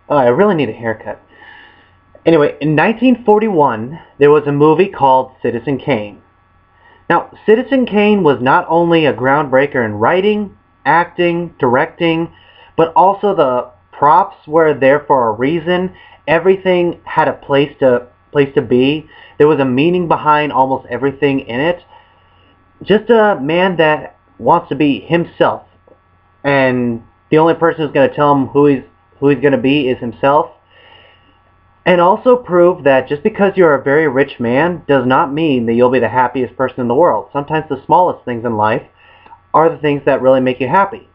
Oh, I really need a haircut. Anyway, in 1941, there was a movie called Citizen Kane. Now, Citizen Kane was not only a groundbreaker in writing, acting, directing, but also the props were there for a reason. Everything had a place to be. There was a meaning behind almost everything in it. Just a man that wants to be himself, and the only person who's going to tell him who he's going to be is himself. And also prove that just because you're a very rich man does not mean that you'll be the happiest person in the world. Sometimes the smallest things in life are the things that really make you happy.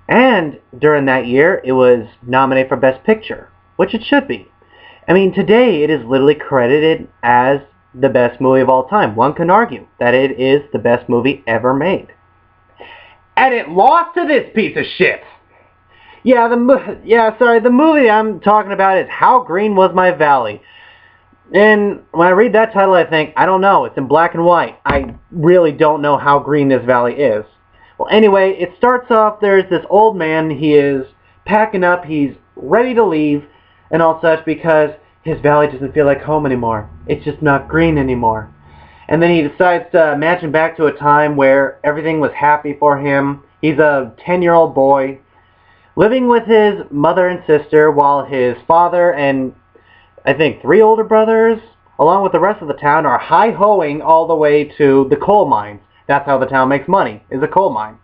And during that year, it was nominated for Best Picture, which it should be. I mean, today it is literally credited as the best movie of all time. One can argue that it is the best movie ever made. And it lost to this piece of shit! The movie I'm talking about is How Green Was My Valley. And when I read that title, I think, I don't know, it's in black and white. I really don't know how green this valley is. Well, anyway, it starts off, there's this old man, he is packing up, he's ready to leave, and all such, because his valley doesn't feel like home anymore. It's just not green anymore. And then he decides to imagine back to a time where everything was happy for him. He's a 10-year-old boy, living with his mother and sister, while his father and I think 3 older brothers, along with the rest of the town, are hi-hoing all the way to the coal mines. That's how the town makes money, is a coal mine.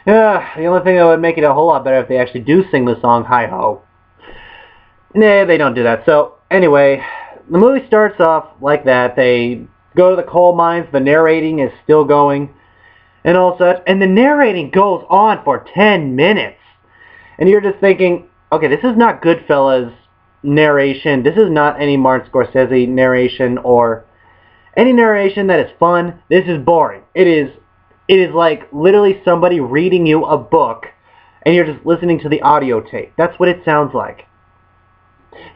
The only thing that would make it a whole lot better if they actually do sing the song Hi-Ho. Nah, they don't do that. So, anyway, the movie starts off like that. They go to the coal mines, the narrating is still going, and all such, and the narrating goes on for 10 minutes. And you're just thinking, okay, this is not Goodfellas narration. This is not any Martin Scorsese narration or any narration that is fun. This is boring. It is like literally somebody reading you a book and you're just listening to the audio tape. That's what it sounds like.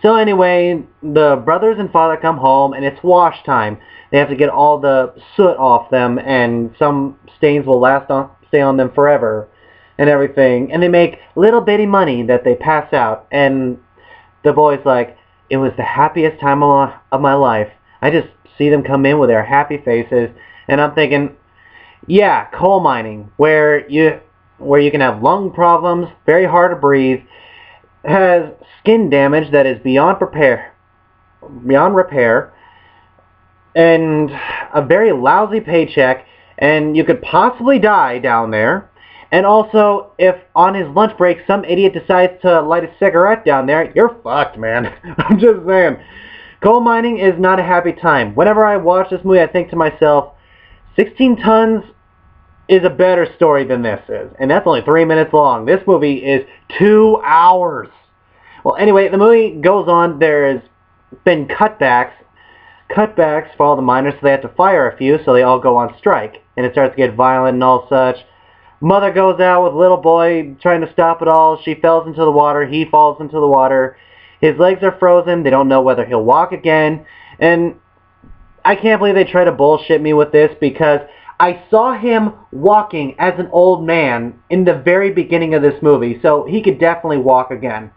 So anyway, the brothers and father come home and it's wash time. They have to get all the soot off them, and some stains will stay on them forever and everything. And they make little bitty money that they pass out. And the boy's like, it was the happiest time of my life. I just see them come in with their happy faces, and I'm thinking, yeah, coal mining, where you can have lung problems, very hard to breathe, has skin damage that is beyond repair, and a very lousy paycheck, and you could possibly die down there. And also, if on his lunch break some idiot decides to light a cigarette down there, you're fucked, man. I'm just saying. Coal mining is not a happy time. Whenever I watch this movie, I think to myself, 16 Tons is a better story than this is. And that's only 3 minutes long. This movie is 2 hours. Well, anyway, the movie goes on. There's been cutbacks for all the miners, so they have to fire a few, so they all go on strike. And it starts to get violent and all such. Mother goes out with little boy trying to stop it all. She falls into the water. He falls into the water. His legs are frozen. They don't know whether he'll walk again. And I can't believe they try to bullshit me with this, because I saw him walking as an old man in the very beginning of this movie, so he could definitely walk again.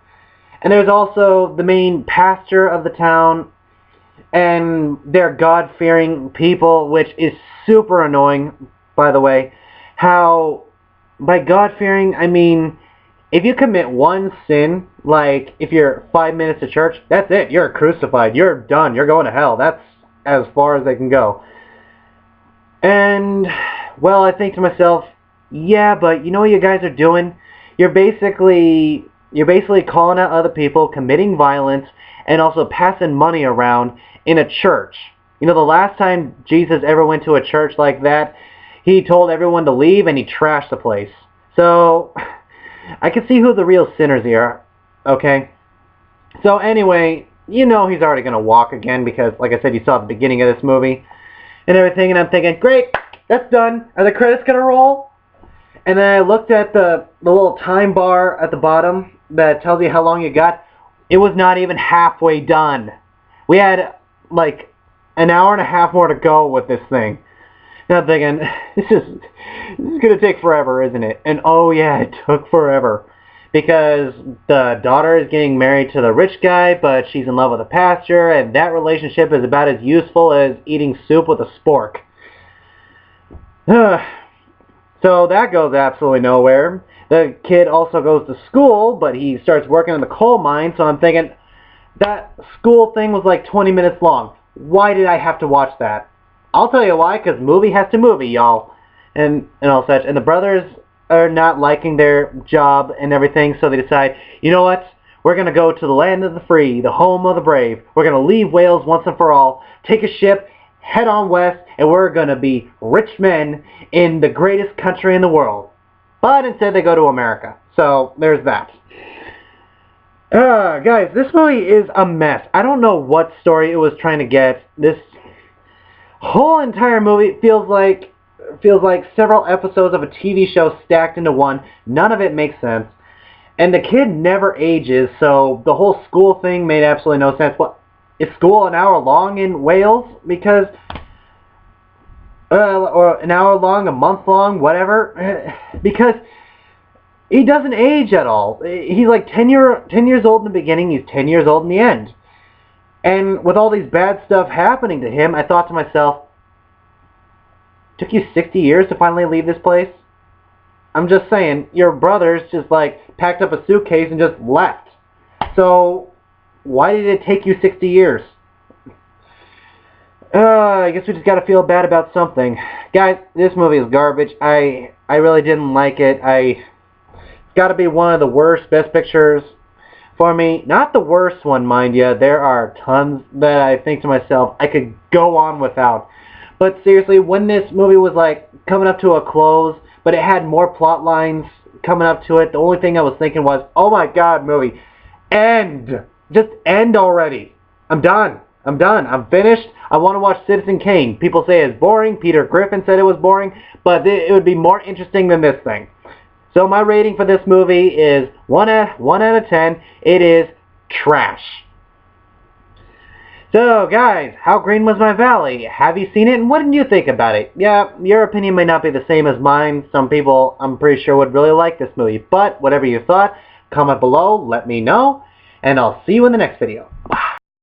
And there's also the main pastor of the town, and they're God-fearing people, which is super annoying, by the way. How, by God-fearing, I mean, if you commit one sin, like if you're 5 minutes to church, that's it. You're crucified. You're done. You're going to hell. That's as far as they can go. And, well, I think to myself, yeah, but you know what you guys are doing? You're basically calling out other people, committing violence, and also passing money around in a church. You know, the last time Jesus ever went to a church like that, he told everyone to leave and he trashed the place. So, I can see who the real sinners are, okay? So anyway, you know he's already going to walk again because, like I said, you saw the beginning of this movie and everything, and I'm thinking, great, that's done. Are the credits going to roll? And then I looked at the little time bar at the bottom that tells you how long you got. It was not even halfway done. We had, like, an hour and a half more to go with this thing. And I'm thinking, this is going to take forever, isn't it? And oh yeah, it took forever. because the daughter is getting married to the rich guy, but she's in love with a pastor, and that relationship is about as useful as eating soup with a spork. So that goes absolutely nowhere. The kid also goes to school, but he starts working in the coal mine, so I'm thinking, that school thing was like 20 minutes long. Why did I have to watch that? I'll tell you why, because movie has to movie, y'all. And all such. And the brothers are not liking their job and everything, so they decide, you know what? We're going to go to the land of the free, the home of the brave. We're going to leave Wales once and for all, take a ship, head on west, and we're going to be rich men in the greatest country in the world. But instead they go to America. So there's that. Guys, this movie is a mess. I don't know what story it was trying to get. This whole entire movie feels like several episodes of a TV show stacked into one. None of it makes sense. And the kid never ages, so the whole school thing made absolutely no sense. What, is school an hour long in Wales? Because, or an hour long, a month long, whatever. Because he doesn't age at all. He's like 10 years old in the beginning, he's 10 years old in the end. And with all these bad stuff happening to him, I thought to myself, took you 60 years to finally leave this place? I'm just saying, your brothers just like packed up a suitcase and just left. So, why did it take you 60 years? I guess we just gotta feel bad about something. Guys, this movie is garbage. I really didn't like it. It's gotta be one of the worst Best Pictures for me. Not the worst one, mind you. There are tons that I think to myself, I could go on without. But seriously, when this movie was like coming up to a close, but it had more plot lines coming up to it, the only thing I was thinking was, oh my god, movie, end! Just end already. I'm done. I'm finished. I want to watch Citizen Kane. People say it's boring. Peter Griffin said it was boring, but it would be more interesting than this thing. So my rating for this movie is 1 out of 10. It is trash. So, guys, how green was my valley? Have you seen it, and what did you think about it? Yeah, your opinion may not be the same as mine. Some people, I'm pretty sure, would really like this movie. But, whatever you thought, comment below, let me know, and I'll see you in the next video.